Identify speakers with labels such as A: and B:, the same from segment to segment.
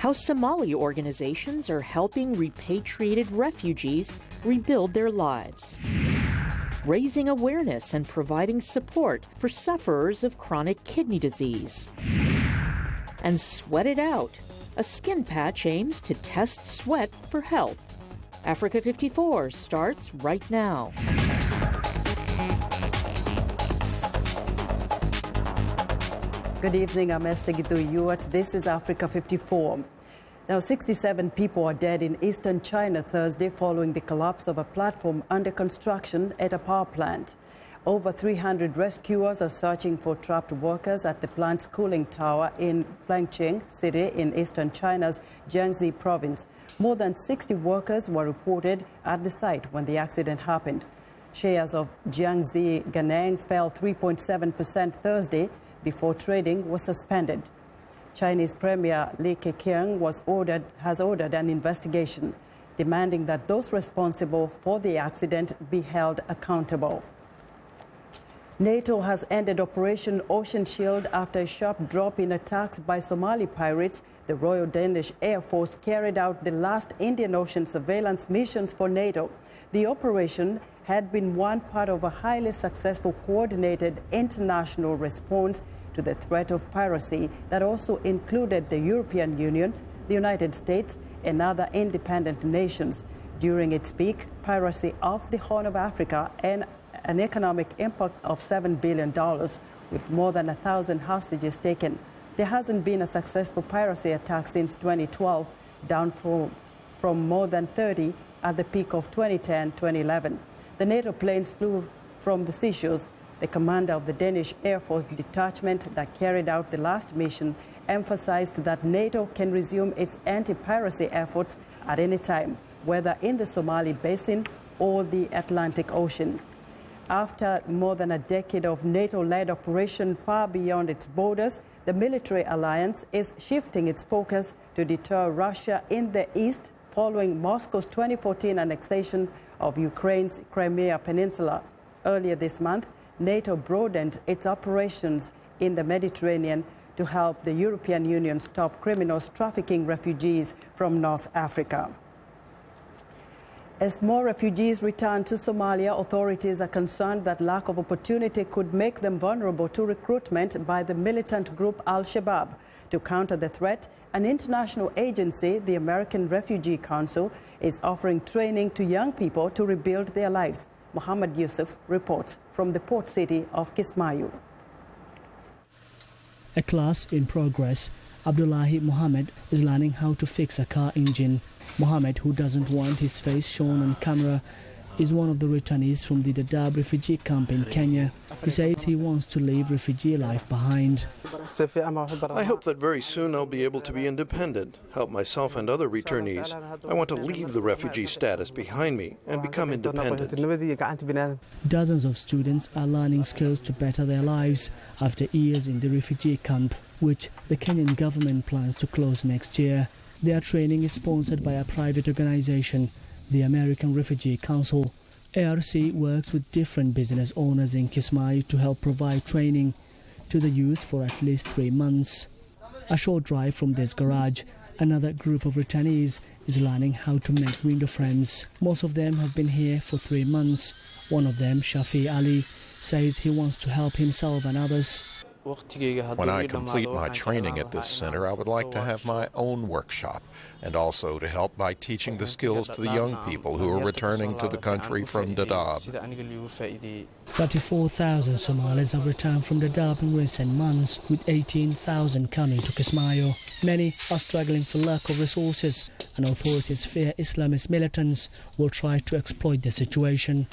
A: how Somali organizations are helping repatriated refugees rebuild their lives, raising awareness and providing support for sufferers of chronic kidney disease, and Sweat It Out, a skin patch aims to test sweat for health. Africa 54 starts right now.
B: Good evening, I'm Esther Githu. This is Africa 54. Now, 67 people are dead in eastern China Thursday following the collapse of a platform under construction at a power plant. Over 300 rescuers are searching for trapped workers at the plant's cooling tower in Flangcheng City in eastern China's Jiangxi province. More than 60 workers were reported at the site when the accident happened. Shares of Jiangxi Ganeng fell 3.7% Thursday before trading was suspended. Chinese Premier Li Keqiang has ordered an investigation, demanding that those responsible for the accident be held accountable. NATO has ended Operation Ocean Shield after a sharp drop in attacks by Somali pirates. The Royal Danish Air Force carried out the last Indian Ocean surveillance missions for NATO. The operation had been one part of a highly successful coordinated international response to the threat of piracy that also included the European Union, the United States, and other independent nations. During its peak, piracy off the Horn of Africa and an economic impact of $7 billion, with more than 1,000 hostages taken. There hasn't been a successful piracy attack since 2012, down from more than 30 at the peak of 2010-2011. The NATO planes flew from the Seychelles. The commander of the Danish Air Force detachment that carried out the last mission emphasized that NATO can resume its anti-piracy efforts at any time, whether in the Somali Basin or the Atlantic Ocean. After more than a decade of NATO-led operation far beyond its borders, the military alliance is shifting its focus to deter Russia in the east following Moscow's 2014 annexation of Ukraine's Crimea Peninsula. Earlier this month, NATO broadened its operations in the Mediterranean to help the European Union stop criminals trafficking refugees from North Africa. As more refugees return to Somalia, authorities are concerned that lack of opportunity could make them vulnerable to recruitment by the militant group Al-Shabaab. To counter the threat, an international agency, the American Refugee Council, is offering training to young people to rebuild their lives. Muhammad Yusuf reports from the port city of Kismayo.
C: A class in progress. Abdullahi Mohammed is learning how to fix a car engine. Mohammed, who doesn't want his face shown on camera, is one of the returnees from the Dadaab refugee camp in Kenya. He says he wants to leave refugee life behind.
D: I hope that very soon I'll be able to be independent, help myself and other returnees. I want to leave the refugee status behind me and become independent.
C: Dozens of students are learning skills to better their lives after years in the refugee camp, which the Kenyan government plans to close next year. Their training is sponsored by a private organization, the American Refugee Council. ARC works with different business owners in Kismayo to help provide training to the youth for at least 3 months. A short drive from this garage, another group of returnees is learning how to make window frames. Most of them have been here for 3 months. One of them, Shafi Ali, says he wants to help himself and others.
E: When I complete my training at this center, I would like to have my own workshop and also to help by teaching the skills to the young people who are returning to the country from Dadaab.
C: 34,000 Somalis have returned from Dadaab in recent months, with 18,000 coming to Kismayo. Many are struggling for lack of resources, and authorities fear Islamist militants will try to exploit the situation.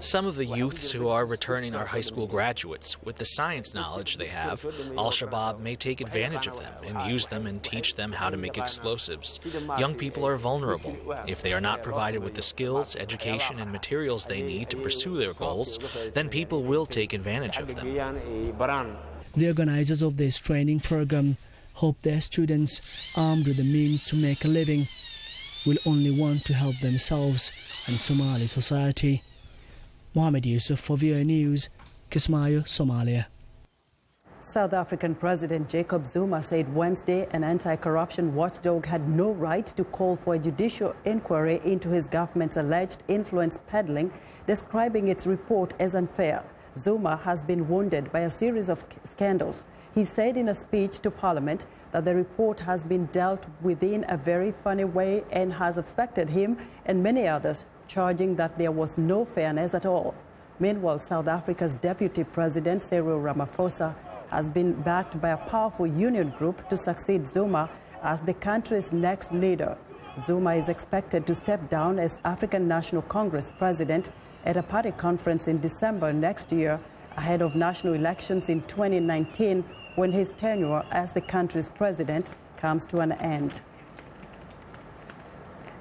F: Some of the youths who are returning are high school graduates. With the science knowledge they have, Al-Shabaab may take advantage of them and use them and teach them how to make explosives. Young people are vulnerable. If they are not provided with the skills, education, and materials they need to pursue their goals, then people will take advantage of them.
C: The organizers of this training program hope their students, armed with the means to make a living, will only want to help themselves and Somali society. Mohammed Yusuf for VOA News, Kismayo, Somalia.
B: South African President Jacob Zuma said Wednesday an anti-corruption watchdog had no right to call for a judicial inquiry into his government's alleged influence peddling, describing its report as unfair. Zuma has been wounded by a series of scandals. He said in a speech to Parliament that the report has been dealt with in a very funny way and has affected him and many others, charging that there was no fairness at all. Meanwhile, South Africa's Deputy President Cyril Ramaphosa has been backed by a powerful union group to succeed Zuma as the country's next leader. Zuma is expected to step down as African National Congress president at a party conference in December next year, ahead of national elections in 2019, when his tenure as the country's president comes to an end.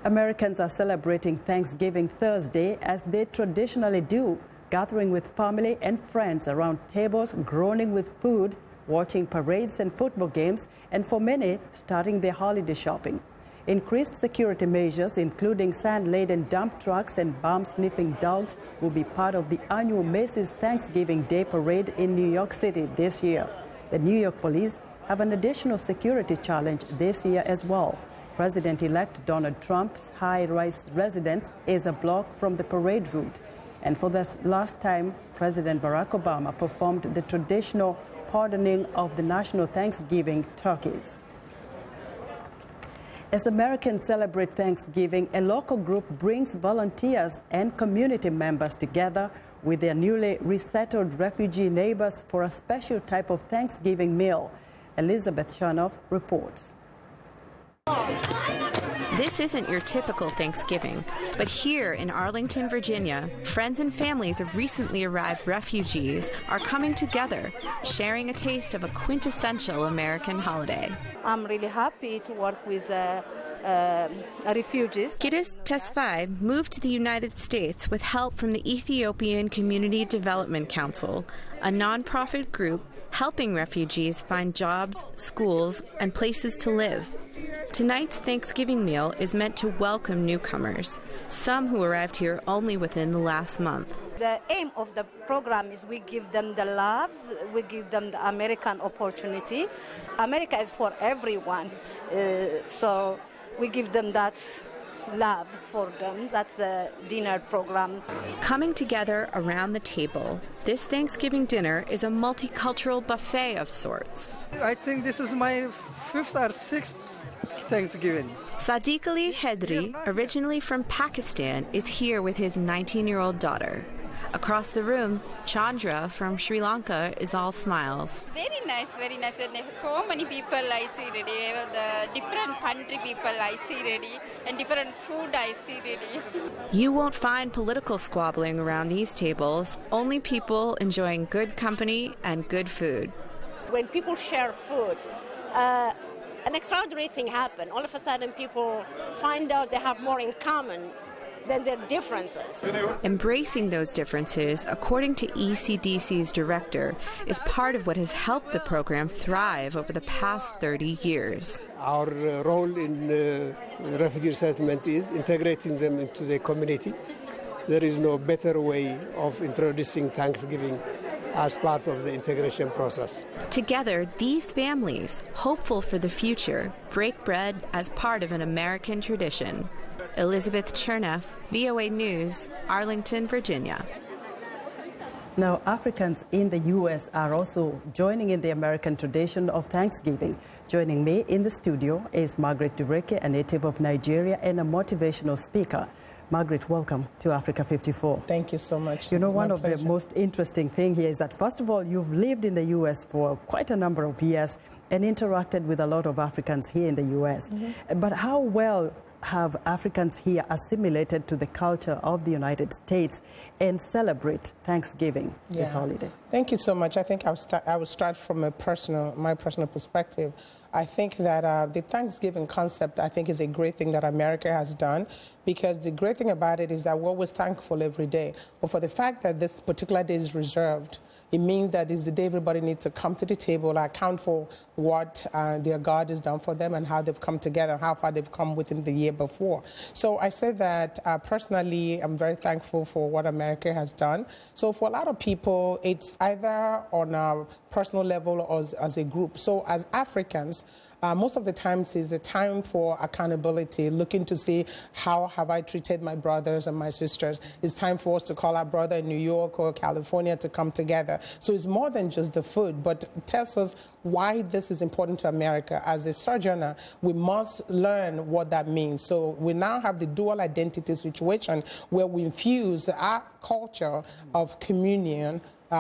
B: Americans are celebrating Thanksgiving Thursday, as they traditionally do, gathering with family and friends around tables, groaning with food, watching parades and football games, and for many, starting their holiday shopping. Increased security measures, including sand-laden dump trucks and bomb-sniffing dogs, will be part of the annual Macy's Thanksgiving Day Parade in New York City this year. The New York police have an additional security challenge this year as well. President-elect Donald Trump's high-rise residence is a block from the parade route. And for the last time, President Barack Obama performed the traditional pardoning of the national Thanksgiving turkeys. As Americans celebrate Thanksgiving, a local group brings volunteers and community members together with their newly resettled refugee neighbors for a special type of Thanksgiving meal. Elizabeth Chernoff reports.
G: This isn't your typical Thanksgiving, but here in Arlington, Virginia, friends and families of recently arrived refugees are coming together, sharing a taste of a quintessential American holiday.
H: I'm really happy to work with refugees.
G: Kiris Tesfaye moved to the United States with help from the Ethiopian Community Development Council, a nonprofit group helping refugees find jobs, schools, and places to live. Tonight's Thanksgiving meal is meant to welcome newcomers, some who arrived here only within the last month.
H: The aim of the program is we give them the love, we give them the American opportunity. America is for everyone, so we give them that love for them. That's the dinner program.
G: Coming together around the table, this Thanksgiving dinner is a multicultural buffet of sorts.
I: I think this is my 5th or 6th Thanksgiving.
G: Sadiq Ali Hedri, originally from Pakistan, is here with his 19-year-old daughter. Across the room, Chandra from Sri Lanka is all smiles.
J: Very nice, very nice. So many people I see already, the different country people I see already, and different food I see already.
G: You won't find political squabbling around these tables, only people enjoying good company and good food.
K: When people share food, an extraordinary thing happens. All of a sudden people find out they have more in common than their differences.
G: Embracing those differences, according to ECDC's director, is part of what has helped the program thrive over the past 30 years.
L: Our role in refugee settlement is integrating them into the community. There is no better way of introducing Thanksgiving as part of the integration process.
G: Together, these families, hopeful for the future, break bread as part of an American tradition. Elizabeth Chernoff, VOA News, Arlington, Virginia.
B: Now, Africans in the U.S. are also joining in the American tradition of Thanksgiving. Joining me in the studio is Margaret Dureke, a native of Nigeria and a motivational speaker. Margaret, welcome to Africa 54.
M: Thank you so much.
B: You know, one of the most interesting things here is that, first of all, you've lived in the U.S. for quite a number of years and interacted with a lot of Africans here in the U.S. Mm-hmm. But how well have Africans here assimilated to the culture of the United States and celebrate Thanksgiving, this holiday?
M: Thank you so much. I think I would start from my personal perspective. I think that the Thanksgiving concept, I think, is a great thing that America has done, because the great thing about it is that we're always thankful every day. But for the fact that this particular day is reserved, it means that it's the day everybody needs to come to the table, account for what their God has done for them and how they've come together, how far they've come within the year before. So I say that personally, I'm very thankful for what America has done. So for a lot of people, it's either on a personal level or as a group. So as Africans, most of the times is a time for accountability, looking to see how have I treated my brothers and my sisters. It's time for us to call our brother in New York or California to come together. So it's more than just the food, but it tells us why this is important to America. As a sojourner, we must learn what that means. So we now have the dual identity situation where we infuse our culture of communion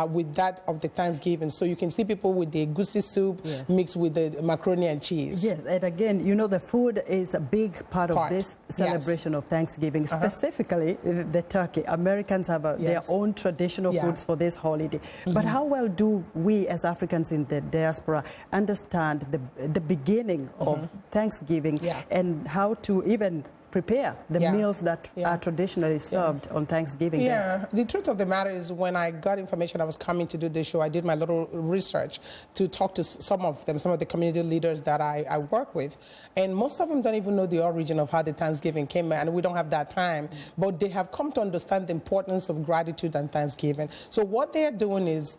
M: with that of the Thanksgiving. So you can see people with the goosey soup mixed with the macaroni and cheese.
B: Yes, and again, you know, the food is a big part of this celebration of Thanksgiving, specifically the turkey. Americans have their own traditional foods for this holiday. But how well do we as Africans in the diaspora understand the beginning of Thanksgiving and how to even prepare the meals that are traditionally served on Thanksgiving Day?
M: The truth of the matter is, when I got information I was coming to do this show, I did my little research to talk to some of the community leaders that I work with. And most of them don't even know the origin of how the Thanksgiving came, and we don't have that time. But they have come to understand the importance of gratitude and Thanksgiving. So what they are doing is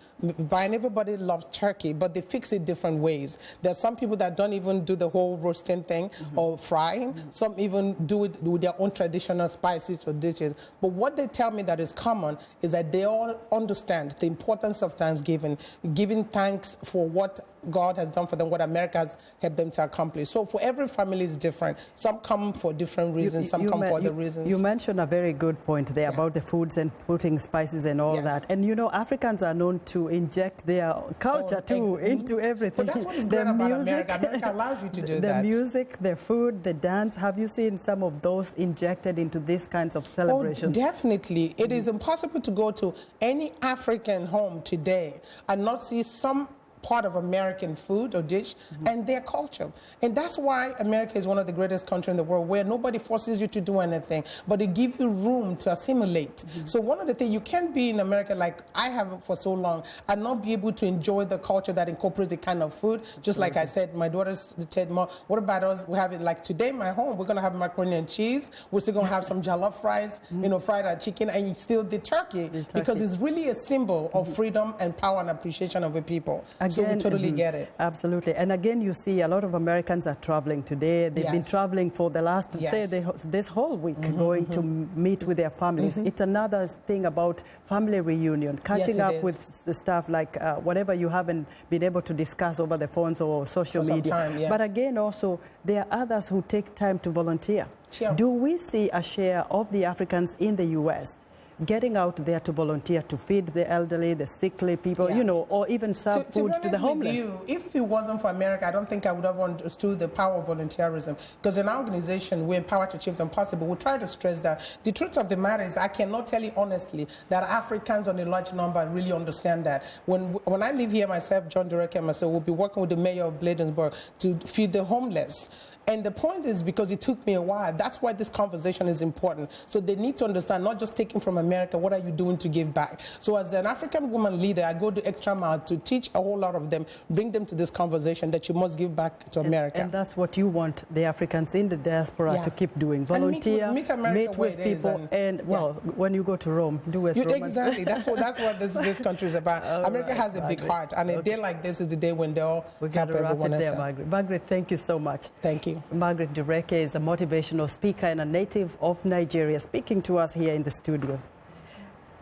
M: buying, everybody loves turkey, but they fix it different ways. There's some people that don't even do the whole roasting thing or frying. Some even do it with their own traditional spices or dishes. But what they tell me that is common is that they all understand the importance of Thanksgiving, giving thanks for what God has done for them, what America has helped them to accomplish. So for every family is different. Some come for different reasons, some come for other reasons.
B: You mentioned a very good point there about the foods and putting spices and all that. And you know, Africans are known to inject their culture too into everything.
M: But that's what is great about America. America allows you to do that.
B: The music, the food, the dance. Have you seen some of those injected into these kinds of celebrations?
M: Oh, definitely. It is impossible to go to any African home today and not see some part of American food or dish and their culture. And that's why America is one of the greatest countries in the world, where nobody forces you to do anything, but they give you room to assimilate. So one of the things, you can't be in America like I have for so long and not be able to enjoy the culture that incorporates the kind of food. Just like I said, my daughters said, Mom, what about us? We have it like today in my home, we're going to have macaroni and cheese. We're still going to have some jollof fries, you know, fried chicken, and still the turkey, because it's really a symbol of freedom and power and appreciation of the people. So we totally get it.
B: Absolutely. And again, you see a lot of Americans are traveling today. They've been traveling for the last, say, this whole week, going to meet with their families. It's another thing about family reunion, catching up with the stuff like whatever you haven't been able to discuss over the phones or social media. But again, also, there are others who take time to volunteer. Do we see a share of the Africans in the U.S. getting out there to volunteer to feed the elderly, the sickly people, you know, or even serve food to the homeless?
M: If it wasn't for America, I don't think I would have understood the power of volunteerism. Because in our organization, we empower to achieve the impossible. We try to stress that. The truth of the matter is, I cannot tell you honestly that Africans on a large number really understand that. When I live here myself, John Durek and myself, we'll be working with the mayor of Bladensburg to feed the homeless. And the point is, because it took me a while, that's why this conversation is important. So they need to understand, not just taking from America, what are you doing to give back? So as an African woman leader, I go the extra mile to teach a whole lot of them, bring them to this conversation that you must give back to America.
B: And that's what you want the Africans in the diaspora to keep doing. Volunteer, meet with people, and well, when you go to Rome, do as Romans.
M: Exactly. That's what this country is about. America has a big heart, and a day like this is the day when they'll help everyone else.
B: Margaret, thank you so much.
M: Thank you.
B: Margaret Dureke is a motivational speaker and a native of Nigeria, speaking to us here in the studio.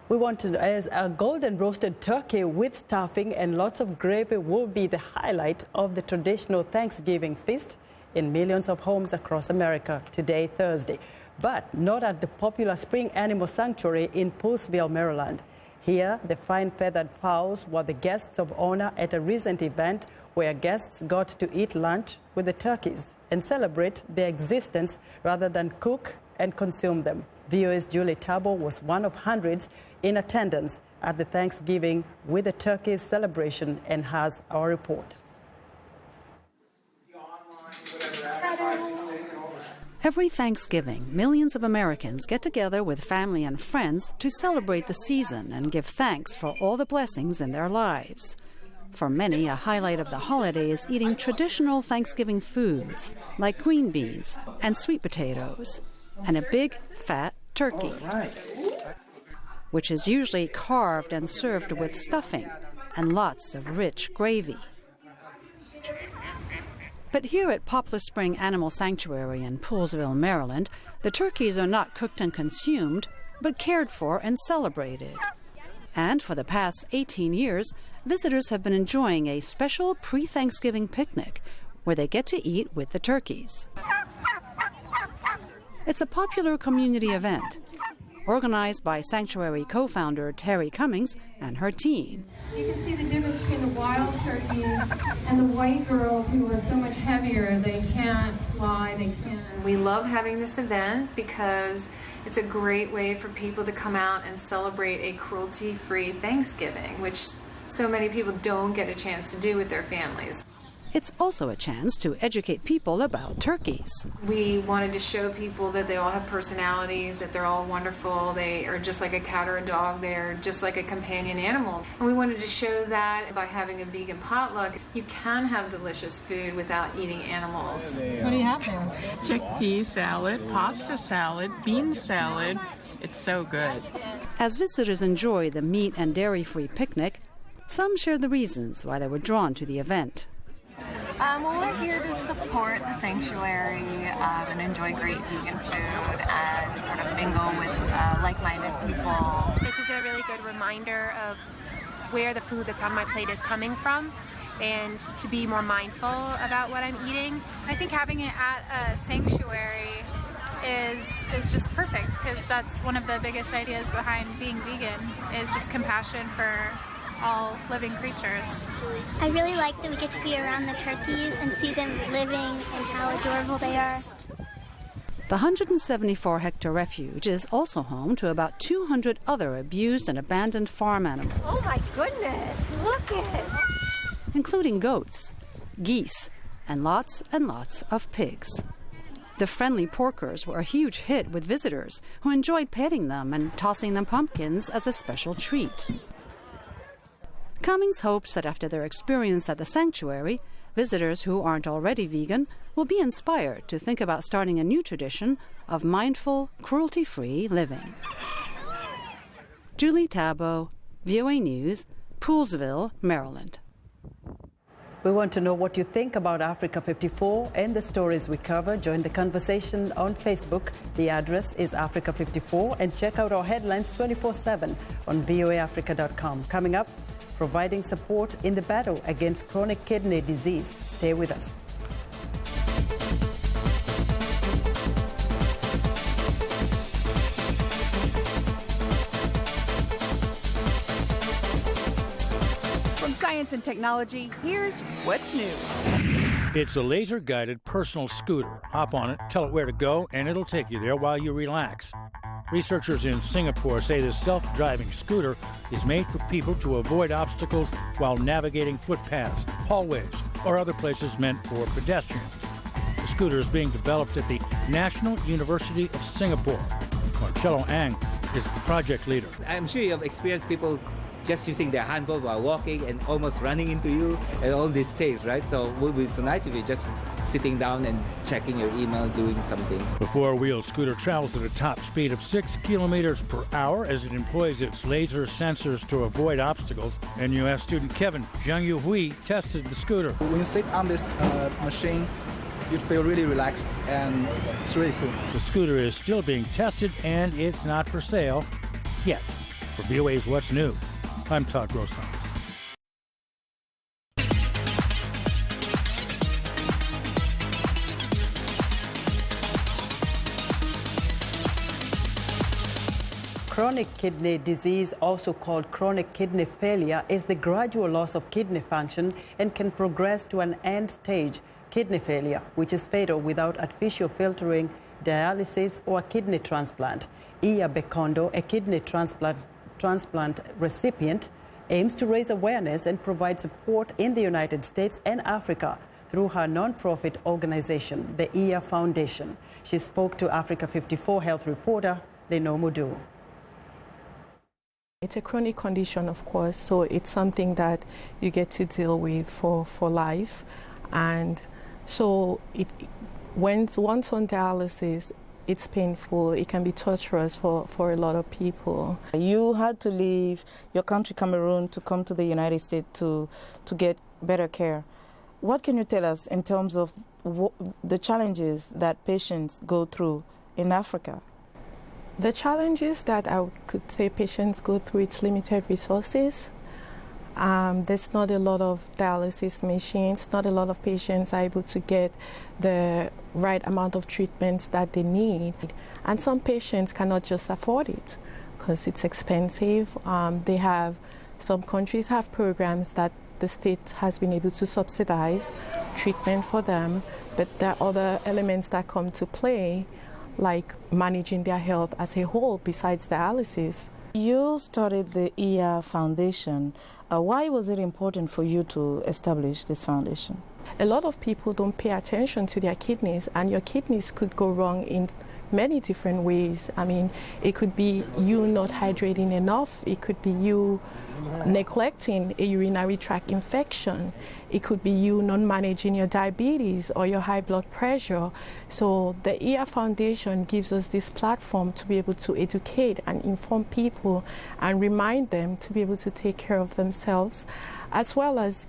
B: We wanted as a golden roasted turkey with stuffing and lots of gravy will be the highlight of the traditional Thanksgiving feast in millions of homes across America today, Thursday. But not at the popular Spring Animal Sanctuary in Poolsville, Maryland. Here, the fine feathered fowls were the guests of honor at a recent event where guests got to eat lunch with the turkeys and celebrate their existence rather than cook and consume them. VOA's Julie Tabo was one of hundreds in attendance at the Thanksgiving with the turkeys celebration and has our report.
N: Every Thanksgiving, millions of Americans get together with family and friends to celebrate the season and give thanks for all the blessings in their lives. For many, a highlight of the holiday is eating traditional Thanksgiving foods like green beans and sweet potatoes and a big, fat turkey, which is usually carved and served with stuffing and lots of rich gravy. But here at Poplar Spring Animal Sanctuary in Poolesville, Maryland, the turkeys are not cooked and consumed, but cared for and celebrated. And for the past 18 years, visitors have been enjoying a special pre-Thanksgiving picnic where they get to eat with the turkeys. It's a popular community event, organized by Sanctuary co-founder Terry Cummings and her team.
O: You can see the difference between the wild turkeys and the white girls who are so much heavier. They can't fly, they can't.
P: We love having this event because it's a great way for people to come out and celebrate a cruelty-free Thanksgiving, which so many people don't get a chance to do with their families.
N: It's also a chance to educate people about turkeys.
P: We wanted to show people that they all have personalities, that they're all wonderful, they are just like a cat or a dog, they're just like a companion animal. And we wanted to show that by having a vegan potluck, you can have delicious food without eating animals.
O: What do you have there?
Q: Chickpea salad, pasta salad, bean salad. It's so good.
N: As visitors enjoy the meat and dairy-free picnic, some share the reasons why they were drawn to the event.
R: Well, we're here to support the sanctuary and enjoy great vegan food and sort of mingle with like-minded people.
S: This is a really good reminder of where the food that's on my plate is coming from and to be more mindful about what I'm eating.
T: I think having it at a sanctuary is just perfect because that's one of the biggest ideas behind being vegan is just compassion for all living creatures.
U: I really like that we get to be around the turkeys and see them living and how adorable they are.
N: The 174-hectare refuge is also home to about 200 other abused and abandoned farm animals.
U: Oh my goodness, look at it!
N: Including goats, geese, and lots of pigs. The friendly porkers were a huge hit with visitors who enjoyed petting them and tossing them pumpkins as a special treat. Cummings hopes that after their experience at the sanctuary, visitors who aren't already vegan will be inspired to think about starting a new tradition of mindful, cruelty-free living. Julie Tabo, VOA News, Poolesville, Maryland.
B: We want to know what you think about Africa 54 and the stories we cover. Join the conversation on Facebook. The address is Africa 54 and check out our headlines 24/7 on voaafrica.com. Coming up, providing support in the battle against chronic kidney disease. Stay with us.
V: From Science and Technology, here's what's new.
W: It's a laser-guided personal scooter. Hop on it, tell it where to go, and it'll take you there while you relax. Researchers in Singapore say this self-driving scooter is made for people to avoid obstacles while navigating footpaths, hallways, or other places meant for pedestrians. The scooter is being developed at the National University of Singapore. Marcello Ang is the project leader.
X: I'm sure you have experienced people just using their handphone while walking and almost running into you and all these things, right? So it would be so nice if you're just sitting down and checking your email, doing something.
W: The four-wheel scooter travels at a top speed of 6 kilometers per hour as it employs its laser sensors to avoid obstacles. NUS student Kevin Zhang Hui tested the scooter.
Y: When you sit on this machine, you feel really relaxed and it's really cool.
W: The scooter is still being tested and it's not for sale yet. For VOA's What's New, I'm Todd Grosson.
B: Chronic kidney disease, also called chronic kidney failure, is the gradual loss of kidney function and can progress to an end-stage kidney failure, which is fatal without artificial filtering, dialysis, or kidney transplant. Iya Bekondo, a kidney transplant recipient, aims to raise awareness and provide support in the United States and Africa through her non-profit organization, the EAR Foundation. She spoke to Africa 54 health reporter Leno Mudu.
A: It's a chronic condition, of course, so it's something that you get to deal with for life. And so once on dialysis, it's painful. It can be torturous for a lot of people.
C: You had to leave your country, Cameroon, to come to the United States to get better care. What can you tell us in terms of the challenges that patients go through in Africa?
A: The challenges that I could say patients go through, it's limited resources. There's not a lot of dialysis machines, not a lot of patients are able to get the right amount of treatments that they need. And some patients cannot just afford it because it's expensive. Some countries have programs that the state has been able to subsidize treatment for them, but there are other elements that come to play, like managing their health as a whole besides dialysis.
C: You started the EAR Foundation. Why was it important for you to establish this foundation?
A: A lot of people don't pay attention to their kidneys, and your kidneys could go wrong in many different ways. I mean, it could be you not hydrating enough. It could be you neglecting a urinary tract infection. It could be you not managing your diabetes or your high blood pressure. So the EAR Foundation gives us this platform to be able to educate and inform people and remind them to be able to take care of themselves, as well as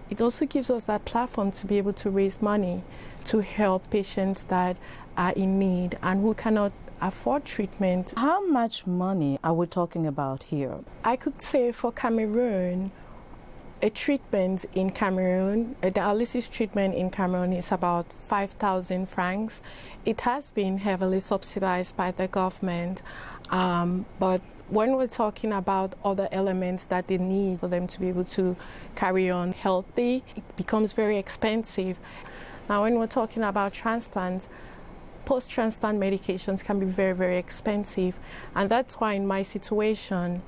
A: it also gives us that platform to be able to raise money to help patients that are in need and who cannot afford treatment.
C: How much money are we talking about here?
A: I could say for Cameroon, a treatment in Cameroon, a dialysis treatment in Cameroon is about 5,000 francs. It has been heavily subsidized by the government, but when we're talking about other elements that they need for them to be able to carry on healthy, it becomes very expensive. Now, when we're talking about transplants, post-transplant medications can be very, very expensive. And that's why in my situation,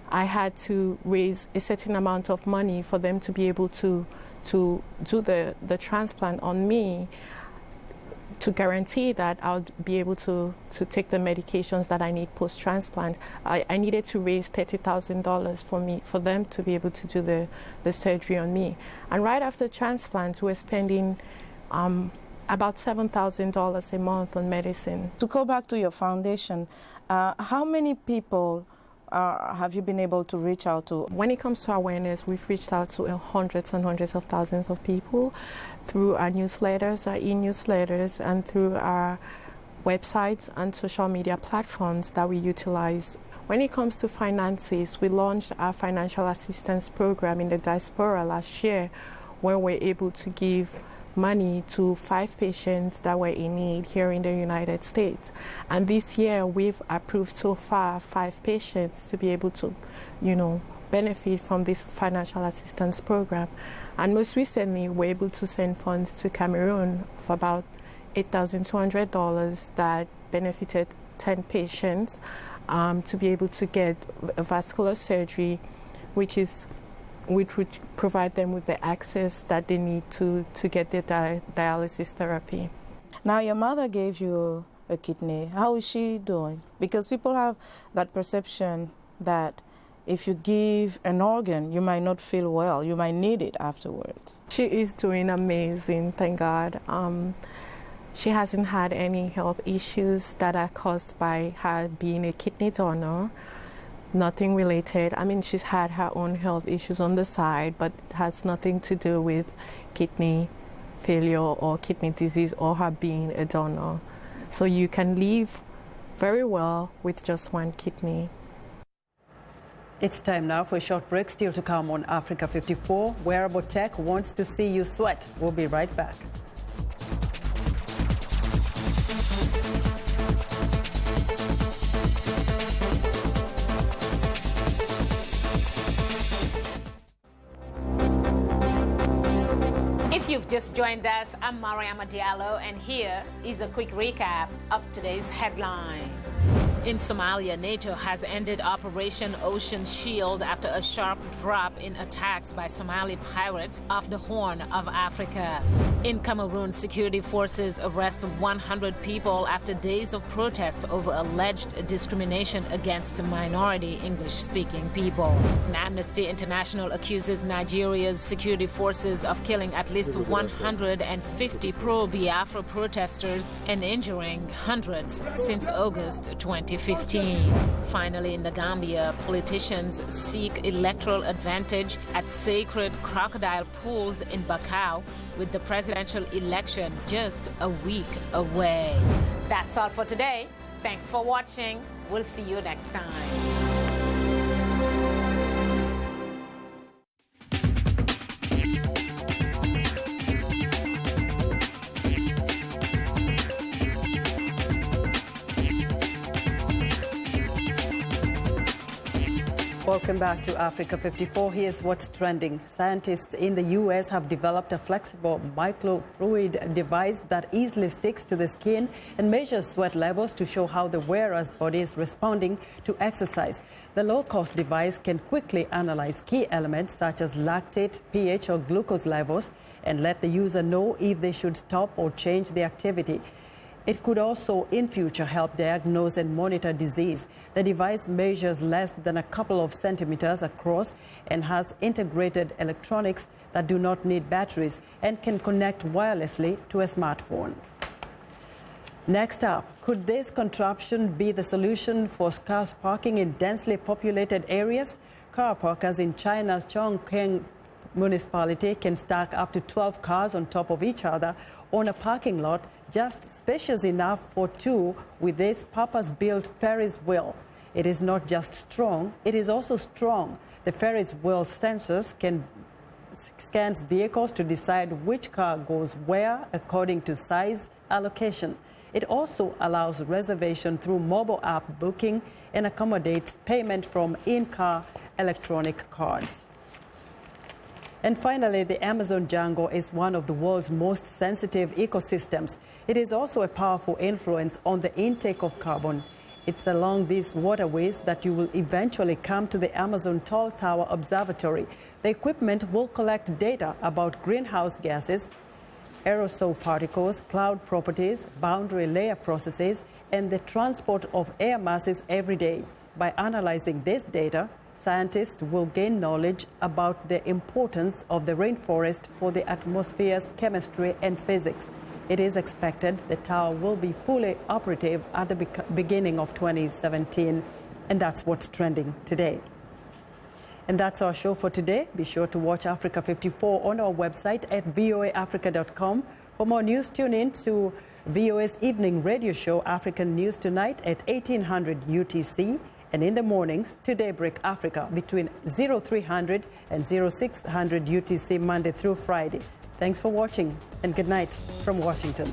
A: I had to raise a certain amount of money for them to be able to do the transplant on me, to guarantee that I'll be able to take the medications that I need post-transplant. I needed to raise $30,000 for them to be able to do the surgery on me. And right after transplant, we're spending about $7,000 a month on medicine.
C: To go back to your foundation, how many people have you been able to reach out to?
A: When it comes to awareness, we've reached out to hundreds and hundreds of thousands of people through our newsletters, our e-newsletters, and through our websites and social media platforms that we utilize. When it comes to finances, we launched our financial assistance program in the diaspora last year, where we're able to give money to 5 patients that were in need here in the United States. And this year we've approved so far 5 patients to be able to, benefit from this financial assistance program. And most recently we're able to send funds to Cameroon for about $8,200 that benefited 10 patients to be able to get a vascular surgery, which would provide them with the access that they need to get their dialysis therapy.
C: Now, your mother gave you a kidney. How is she doing? Because people have that perception that if you give an organ, you might not feel well. You might need it afterwards.
A: She is doing amazing, thank God. She hasn't had any health issues that are caused by her being a kidney donor. Nothing related. I mean, she's had her own health issues on the side, but it has nothing to do with kidney failure or kidney disease or her being a donor. So you can live very well with just one kidney.
B: It's time now for a short break. Still to come on Africa 54. Wearable Tech wants to see you sweat. We'll be right back.
D: If you've just joined us, I'm Mariama Diallo, and here is a quick recap of today's headlines. In Somalia, NATO has ended Operation Ocean Shield after a sharp drop in attacks by Somali pirates off the Horn of Africa. In Cameroon, security forces arrest 100 people after days of protest over alleged discrimination against minority English-speaking people. Amnesty International accuses Nigeria's security forces of killing at least 150 pro-Biafra protesters and injuring hundreds since August 2015. Finally, in the Gambia, politicians seek electoral advantage at sacred crocodile pools in Bakau, with the presidential election just a week away. That's all for today. Thanks for watching. We'll see you next time.
B: Welcome back to Africa 54. Here's what's trending. Scientists in the U.S. have developed a flexible microfluid device that easily sticks to the skin and measures sweat levels to show how the wearer's body is responding to exercise. The low-cost device can quickly analyze key elements such as lactate, pH, or glucose levels and let the user know if they should stop or change the activity. It could also, in future, help diagnose and monitor disease. The device measures less than a couple of centimeters across and has integrated electronics that do not need batteries and can connect wirelessly to a smartphone. Next up, could this contraption be the solution for scarce parking in densely populated areas? Car parkers in China's Chongqing municipality can stack up to 12 cars on top of each other on a parking lot just spacious enough for two with this purpose-built Ferris wheel. It is not just strong, it is also strong. The Ferris wheel sensors scans vehicles to decide which car goes where according to size allocation. It also allows reservation through mobile app booking and accommodates payment from in-car electronic cards. And finally, the Amazon jungle is one of the world's most sensitive ecosystems. It is also a powerful influence on the intake of carbon. It's along these waterways that you will eventually come to the Amazon Tall Tower Observatory. The equipment will collect data about greenhouse gases, aerosol particles, cloud properties, boundary layer processes, and the transport of air masses every day. By analyzing this data, scientists will gain knowledge about the importance of the rainforest for the atmosphere's chemistry and physics. It is expected the tower will be fully operative at the beginning of 2017, and that's what's trending today. And that's our show for today. Be sure to watch Africa 54 on our website at voaafrica.com. For more news, tune in to VOA's evening radio show, African News Tonight, at 1800 UTC. And in the mornings to Daybreak Africa between 0300 and 0600 UTC Monday through Friday. Thanks for watching and good night from Washington.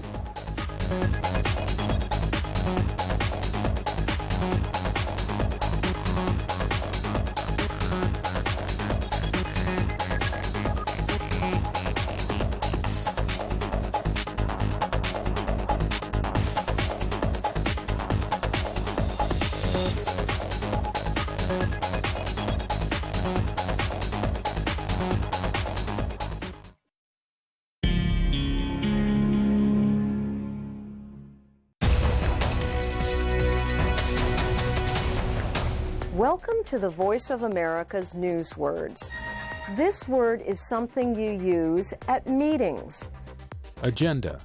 E: Welcome to the Voice of America's News Words. This word is something you use at meetings.
F: Agenda.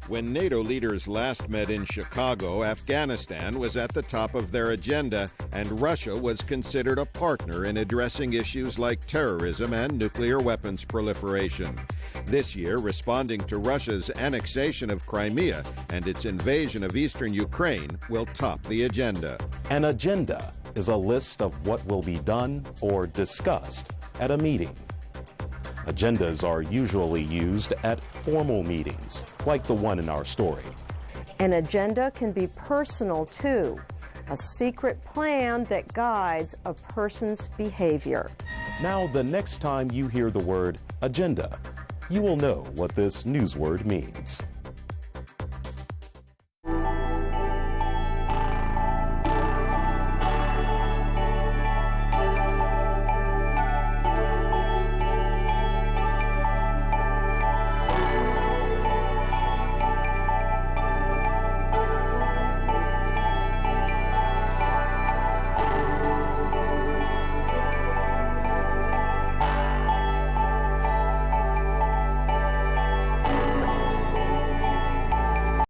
H: When NATO leaders last met in Chicago, Afghanistan was at the top of their agenda, and Russia was considered a partner in addressing issues like terrorism and nuclear weapons proliferation. This year, responding to Russia's annexation of Crimea and its invasion of eastern Ukraine will top the agenda.
F: An agenda is a list of what will be done or discussed at a meeting. Agendas are usually used at formal meetings, like the one in our story.
E: An agenda can be personal, too, a secret plan that guides a person's behavior.
F: Now, the next time you hear the word agenda, you will know what this news word means.